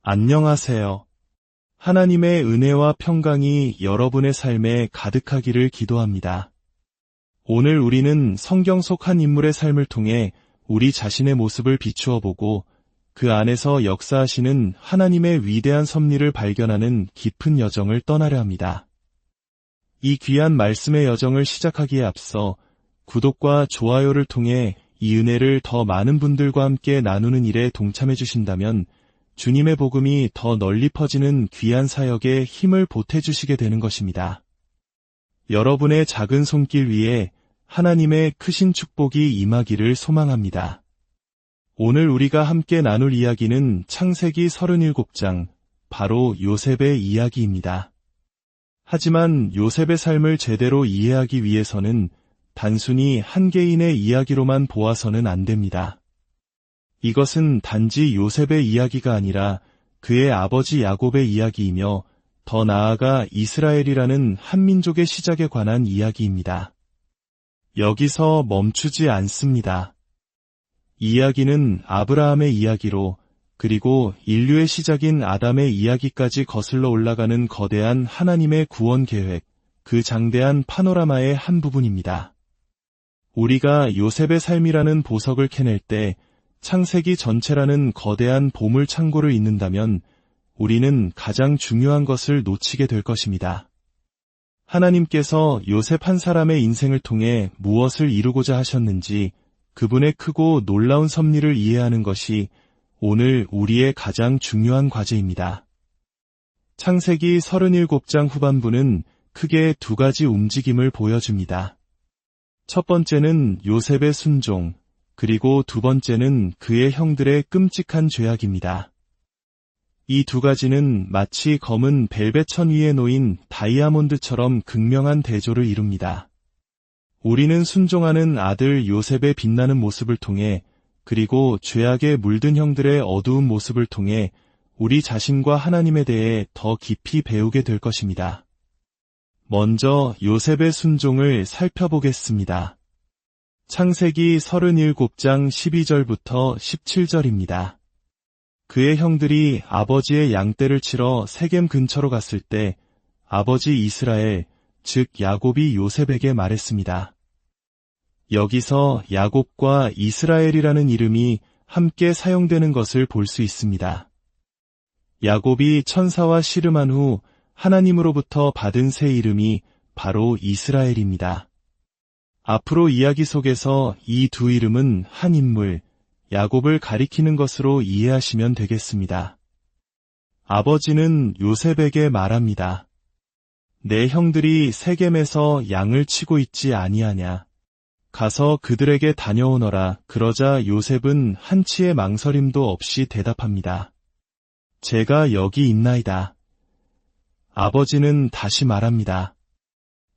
안녕하세요. 하나님의 은혜와 평강이 여러분의 삶에 가득하기를 기도합니다. 오늘 우리는 성경 속 한 인물의 삶을 통해 우리 자신의 모습을 비추어 보고 그 안에서 역사하시는 하나님의 위대한 섭리를 발견하는 깊은 여정을 떠나려 합니다. 이 귀한 말씀의 여정을 시작하기에 앞서 구독과 좋아요를 통해 이 은혜를 더 많은 분들과 함께 나누는 일에 동참해 주신다면 주님의 복음이 더 널리 퍼지는 귀한 사역에 힘을 보태주시게 되는 것입니다. 여러분의 작은 손길 위에 하나님의 크신 축복이 임하기를 소망합니다. 오늘 우리가 함께 나눌 이야기는 창세기 37장, 바로 요셉의 이야기입니다. 하지만 요셉의 삶을 제대로 이해하기 위해서는 단순히 한 개인의 이야기로만 보아서는 안 됩니다. 이것은 단지 요셉의 이야기가 아니라 그의 아버지 야곱의 이야기이며 더 나아가 이스라엘이라는 한민족의 시작에 관한 이야기입니다. 여기서 멈추지 않습니다. 이야기는 아브라함의 이야기로 그리고 인류의 시작인 아담의 이야기까지 거슬러 올라가는 거대한 하나님의 구원 계획, 그 장대한 파노라마의 한 부분입니다. 우리가 요셉의 삶이라는 보석을 캐낼 때 창세기 전체라는 거대한 보물 창고를 잇는다면 우리는 가장 중요한 것을 놓치게 될 것입니다. 하나님께서 요셉 한 사람의 인생을 통해 무엇을 이루고자 하셨는지 그분의 크고 놀라운 섭리를 이해하는 것이 오늘 우리의 가장 중요한 과제입니다. 창세기 37장 후반부는 크게 두 가지 움직임을 보여줍니다. 첫 번째는 요셉의 순종, 그리고 두 번째는 그의 형들의 끔찍한 죄악입니다. 이 두 가지는 마치 검은 벨벳 천 위에 놓인 다이아몬드처럼 극명한 대조를 이룹니다. 우리는 순종하는 아들 요셉의 빛나는 모습을 통해 그리고 죄악에 물든 형들의 어두운 모습을 통해 우리 자신과 하나님에 대해 더 깊이 배우게 될 것입니다. 먼저 요셉의 순종을 살펴보겠습니다. 창세기 37장 12절부터 17절입니다. 그의 형들이 아버지의 양떼를 치러 세겜 근처로 갔을 때 아버지 이스라엘, 즉 야곱이 요셉에게 말했습니다. 여기서 야곱과 이스라엘이라는 이름이 함께 사용되는 것을 볼 수 있습니다. 야곱이 천사와 씨름한 후 하나님으로부터 받은 새 이름이 바로 이스라엘입니다. 앞으로 이야기 속에서 이 두 이름은 한 인물, 야곱을 가리키는 것으로 이해하시면 되겠습니다. 아버지는 요셉에게 말합니다. 내 형들이 세겜에서 양을 치고 있지 아니하냐. 가서 그들에게 다녀오너라. 그러자 요셉은 한치의 망설임도 없이 대답합니다. 제가 여기 있나이다. 아버지는 다시 말합니다.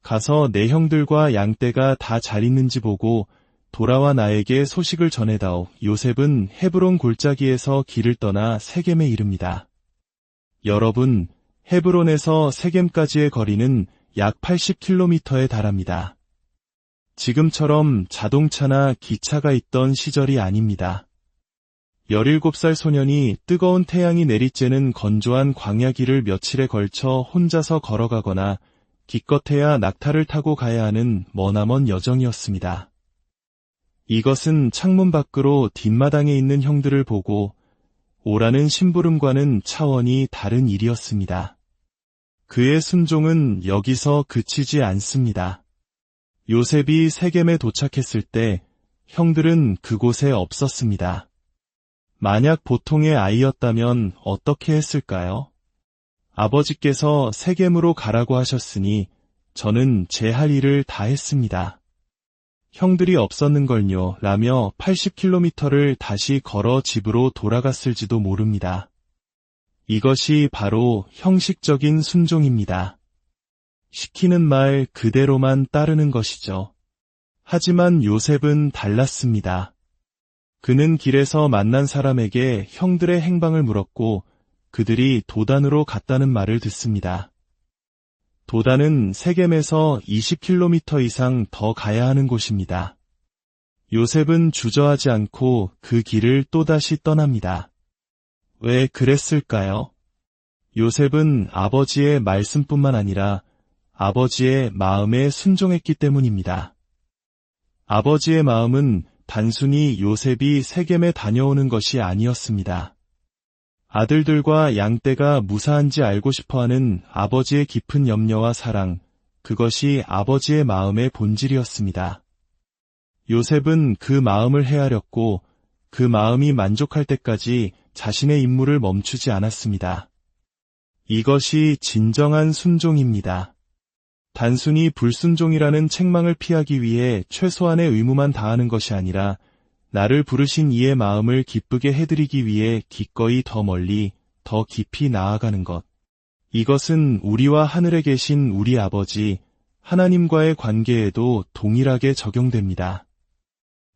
가서 내 형들과 양떼가 다 잘 있는지 보고 돌아와 나에게 소식을 전해다오. 요셉은 헤브론 골짜기에서 길을 떠나 세겜에 이릅니다. 여러분, 헤브론에서 세겜까지의 거리는 약 80km에 달합니다. 지금처럼 자동차나 기차가 있던 시절이 아닙니다. 17살 소년이 뜨거운 태양이 내리쬐는 건조한 광야길을 며칠에 걸쳐 혼자서 걸어가거나 기껏해야 낙타를 타고 가야 하는 머나먼 여정이었습니다. 이것은 창문 밖으로 뒷마당에 있는 형들을 보고 오라는 심부름과는 차원이 다른 일이었습니다. 그의 순종은 여기서 그치지 않습니다. 요셉이 세겜에 도착했을 때 형들은 그곳에 없었습니다. 만약 보통의 아이였다면 어떻게 했을까요? 아버지께서 세겜으로 가라고 하셨으니 저는 제 할 일을 다 했습니다. 형들이 없었는걸요 라며 80km를 다시 걸어 집으로 돌아갔을지도 모릅니다. 이것이 바로 형식적인 순종입니다. 시키는 말 그대로만 따르는 것이죠. 하지만 요셉은 달랐습니다. 그는 길에서 만난 사람에게 형들의 행방을 물었고 그들이 도단으로 갔다는 말을 듣습니다. 도단은 세겜에서 20km 이상 더 가야 하는 곳입니다. 요셉은 주저하지 않고 그 길을 또다시 떠납니다. 왜 그랬을까요? 요셉은 아버지의 말씀뿐만 아니라 아버지의 마음에 순종했기 때문입니다. 아버지의 마음은 단순히 요셉이 세겜에 다녀오는 것이 아니었습니다. 아들들과 양떼가 무사한지 알고 싶어하는 아버지의 깊은 염려와 사랑, 그것이 아버지의 마음의 본질이었습니다. 요셉은 그 마음을 헤아렸고 그 마음이 만족할 때까지 자신의 임무를 멈추지 않았습니다. 이것이 진정한 순종입니다. 단순히 불순종이라는 책망을 피하기 위해 최소한의 의무만 다하는 것이 아니라 나를 부르신 이의 마음을 기쁘게 해드리기 위해 기꺼이 더 멀리, 더 깊이 나아가는 것. 이것은 우리와 하늘에 계신 우리 아버지, 하나님과의 관계에도 동일하게 적용됩니다.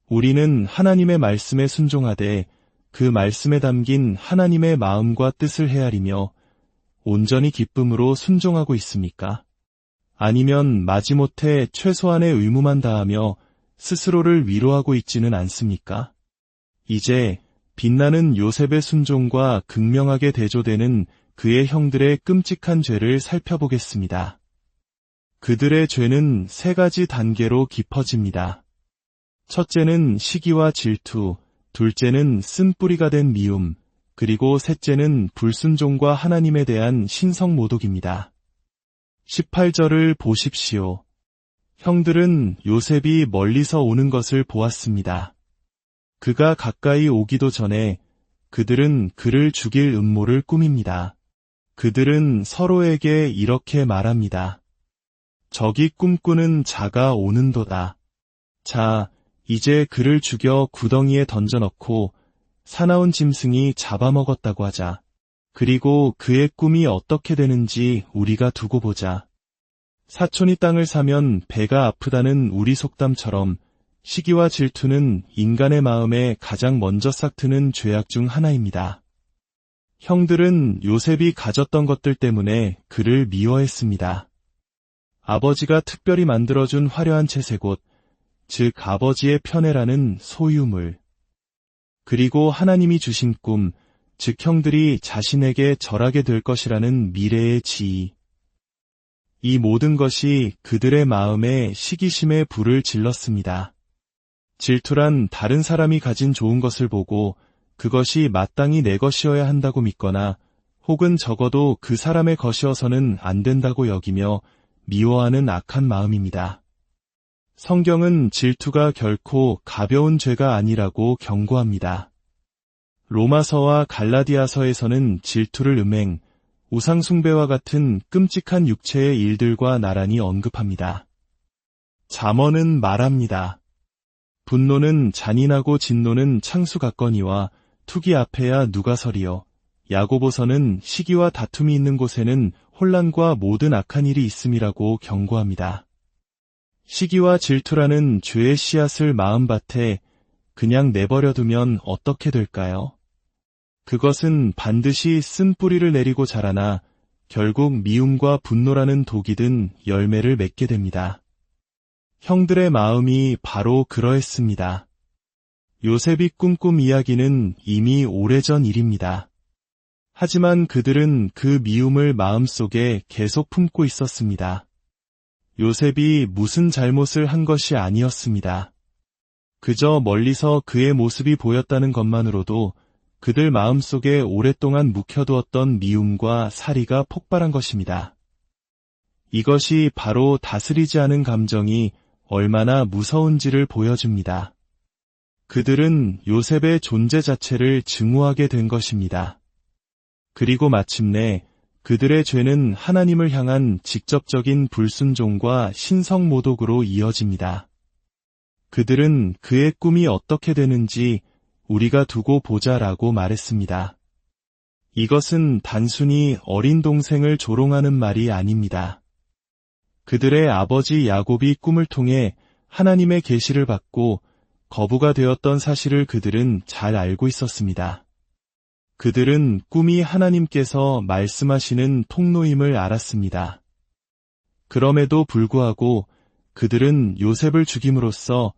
우리는 하나님의 말씀에 순종하되 그 말씀에 담긴 하나님의 마음과 뜻을 헤아리며 온전히 기쁨으로 순종하고 있습니까? 아니면 마지못해 최소한의 의무만 다하며 스스로를 위로하고 있지는 않습니까? 이제 빛나는 요셉의 순종과 극명하게 대조되는 그의 형들의 끔찍한 죄를 살펴보겠습니다. 그들의 죄는 세 가지 단계로 깊어집니다. 첫째는 시기와 질투, 둘째는 쓴뿌리가 된 미움, 그리고 셋째는 불순종과 하나님에 대한 신성모독입니다. 18절을 보십시오. 형들은 요셉이 멀리서 오는 것을 보았습니다. 그가 가까이 오기도 전에 그들은 그를 죽일 음모를 꾸밉니다. 그들은 서로에게 이렇게 말합니다. 저기 꿈꾸는 자가 오는도다. 자, 이제 그를 죽여 구덩이에 던져넣고 사나운 짐승이 잡아먹었다고 하자. 그리고 그의 꿈이 어떻게 되는지 우리가 두고 보자. 사촌이 땅을 사면 배가 아프다는 우리 속담처럼 시기와 질투는 인간의 마음에 가장 먼저 싹트는 죄악 중 하나입니다. 형들은 요셉이 가졌던 것들 때문에 그를 미워했습니다. 아버지가 특별히 만들어준 화려한 채색옷, 즉 아버지의 편애라는 소유물, 그리고 하나님이 주신 꿈, 즉 형들이 자신에게 절하게 될 것이라는 미래의 지위. 이 모든 것이 그들의 마음에 시기심의 불을 질렀습니다. 질투란 다른 사람이 가진 좋은 것을 보고 그것이 마땅히 내 것이어야 한다고 믿거나 혹은 적어도 그 사람의 것이어서는 안 된다고 여기며 미워하는 악한 마음입니다. 성경은 질투가 결코 가벼운 죄가 아니라고 경고합니다. 로마서와 갈라디아서에서는 질투를 음행, 우상숭배와 같은 끔찍한 육체의 일들과 나란히 언급합니다. 잠언은 말합니다. 분노는 잔인하고 진노는 창수 같거니와 투기 앞에야 누가 서리요. 야고보서는 시기와 다툼이 있는 곳에는 혼란과 모든 악한 일이 있음이라고 경고합니다. 시기와 질투라는 죄의 씨앗을 마음밭에 그냥 내버려두면 어떻게 될까요? 그것은 반드시 쓴 뿌리를 내리고 자라나 결국 미움과 분노라는 독이 든 열매를 맺게 됩니다. 형들의 마음이 바로 그러했습니다. 요셉이 꿈꾼 이야기는 이미 오래전 일입니다. 하지만 그들은 그 미움을 마음속에 계속 품고 있었습니다. 요셉이 무슨 잘못을 한 것이 아니었습니다. 그저 멀리서 그의 모습이 보였다는 것만으로도 그들 마음속에 오랫동안 묵혀두었던 미움과 살이가 폭발한 것입니다. 이것이 바로 다스리지 않은 감정이 얼마나 무서운지를 보여줍니다. 그들은 요셉의 존재 자체를 증오하게 된 것입니다. 그리고 마침내 그들의 죄는 하나님을 향한 직접적인 불순종과 신성모독으로 이어집니다. 그들은 그의 꿈이 어떻게 되는지 우리가 두고 보자라고 말했습니다. 이것은 단순히 어린 동생을 조롱하는 말이 아닙니다. 그들의 아버지 야곱이 꿈을 통해 하나님의 계시를 받고 거부가 되었던 사실을 그들은 잘 알고 있었습니다. 그들은 꿈이 하나님께서 말씀하시는 통로임을 알았습니다. 그럼에도 불구하고 그들은 요셉을 죽임으로써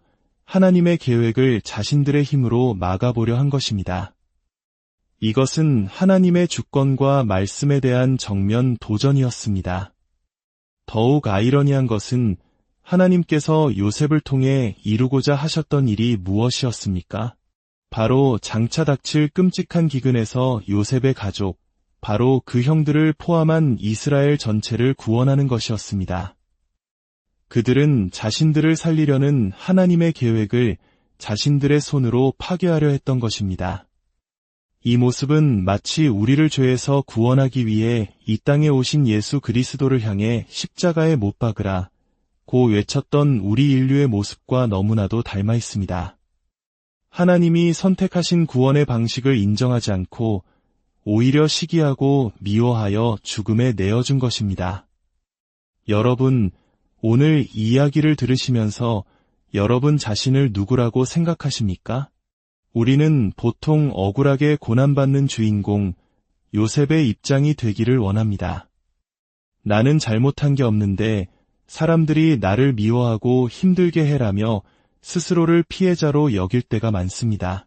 하나님의 계획을 자신들의 힘으로 막아보려 한 것입니다. 이것은 하나님의 주권과 말씀에 대한 정면 도전이었습니다. 더욱 아이러니한 것은 하나님께서 요셉을 통해 이루고자 하셨던 일이 무엇이었습니까? 바로 장차 닥칠 끔찍한 기근에서 요셉의 가족, 바로 그 형들을 포함한 이스라엘 전체를 구원하는 것이었습니다. 그들은 자신들을 살리려는 하나님의 계획을 자신들의 손으로 파괴하려 했던 것입니다. 이 모습은 마치 우리를 죄에서 구원하기 위해 이 땅에 오신 예수 그리스도를 향해 십자가에 못 박으라 고 외쳤던 우리 인류의 모습과 너무나도 닮아 있습니다. 하나님이 선택하신 구원의 방식을 인정하지 않고 오히려 시기하고 미워하여 죽음에 내어준 것입니다. 여러분, 오늘 이 이야기를 들으시면서 여러분 자신을 누구라고 생각하십니까? 우리는 보통 억울하게 고난받는 주인공 요셉의 입장이 되기를 원합니다. 나는 잘못한 게 없는데 사람들이 나를 미워하고 힘들게 해라며 스스로를 피해자로 여길 때가 많습니다.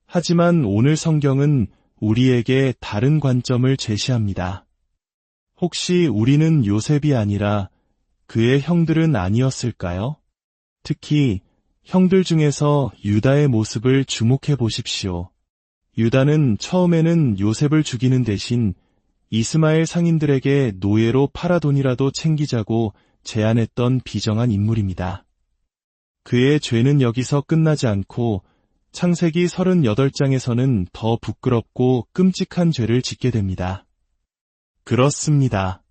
하지만 오늘 성경은 우리에게 다른 관점을 제시합니다. 혹시 우리는 요셉이 아니라 그의 형들은 아니었을까요? 특히 형들 중에서 유다의 모습을 주목해 보십시오. 유다는 처음에는 요셉을 죽이는 대신 이스마엘 상인들에게 노예로 팔아 돈이라도 챙기자고 제안했던 비정한 인물입니다. 그의 죄는 여기서 끝나지 않고 창세기 38장에서는 더 부끄럽고 끔찍한 죄를 짓게 됩니다. 그렇습니다.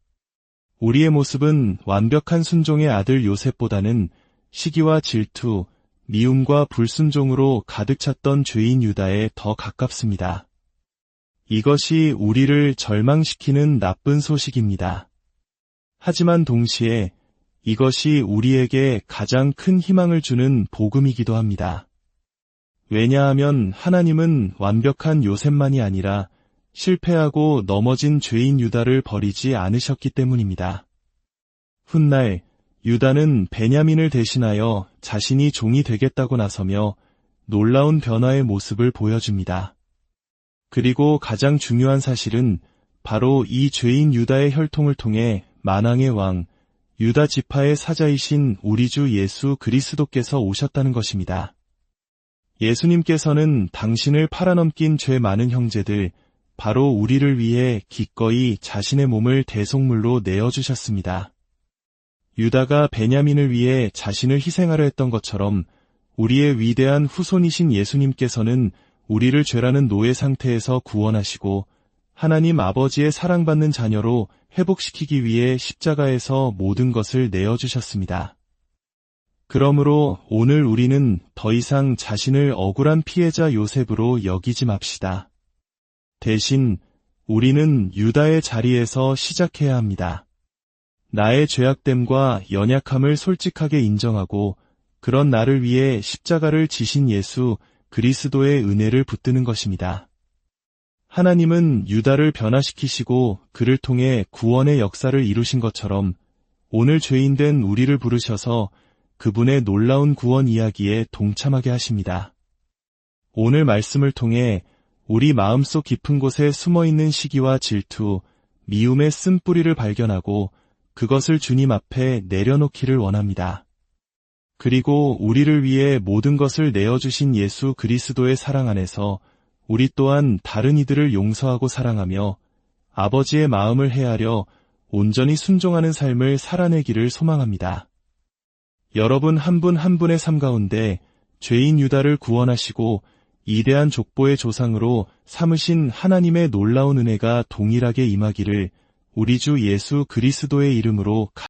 우리의 모습은 완벽한 순종의 아들 요셉보다는 시기와 질투, 미움과 불순종으로 가득 찼던 죄인 유다에 더 가깝습니다. 이것이 우리를 절망시키는 나쁜 소식입니다. 하지만 동시에 이것이 우리에게 가장 큰 희망을 주는 복음이기도 합니다. 왜냐하면 하나님은 완벽한 요셉만이 아니라 실패하고 넘어진 죄인 유다를 버리지 않으셨기 때문입니다. 훗날 유다는 베냐민을 대신하여 자신이 종이 되겠다고 나서며 놀라운 변화의 모습을 보여줍니다. 그리고 가장 중요한 사실은 바로 이 죄인 유다의 혈통을 통해 만왕의 왕, 유다 지파의 사자이신 우리 주 예수 그리스도께서 오셨다는 것입니다. 예수님께서는 당신을 팔아넘긴 죄 많은 형제들, 바로 우리를 위해 기꺼이 자신의 몸을 대속물로 내어주셨습니다. 유다가 베냐민을 위해 자신을 희생하려 했던 것처럼 우리의 위대한 후손이신 예수님께서는 우리를 죄라는 노예 상태에서 구원하시고 하나님 아버지의 사랑받는 자녀로 회복시키기 위해 십자가에서 모든 것을 내어주셨습니다. 그러므로 오늘 우리는 더 이상 자신을 억울한 피해자 요셉으로 여기지 맙시다. 대신 우리는 유다의 자리에서 시작해야 합니다. 나의 죄악됨과 연약함을 솔직하게 인정하고 그런 나를 위해 십자가를 지신 예수 그리스도의 은혜를 붙드는 것입니다. 하나님은 유다를 변화시키시고 그를 통해 구원의 역사를 이루신 것처럼 오늘 죄인된 우리를 부르셔서 그분의 놀라운 구원 이야기에 동참하게 하십니다. 오늘 말씀을 통해 우리 마음속 깊은 곳에 숨어있는 시기와 질투, 미움의 쓴뿌리를 발견하고 그것을 주님 앞에 내려놓기를 원합니다. 그리고 우리를 위해 모든 것을 내어주신 예수 그리스도의 사랑 안에서 우리 또한 다른 이들을 용서하고 사랑하며 아버지의 마음을 헤아려 온전히 순종하는 삶을 살아내기를 소망합니다. 여러분 한 분 한 분의 삶 가운데 죄인 유다를 구원하시고 이대한 족보의 조상으로 삼으신 하나님의 놀라운 은혜가 동일하게 임하기를 우리 주 예수 그리스도의 이름으로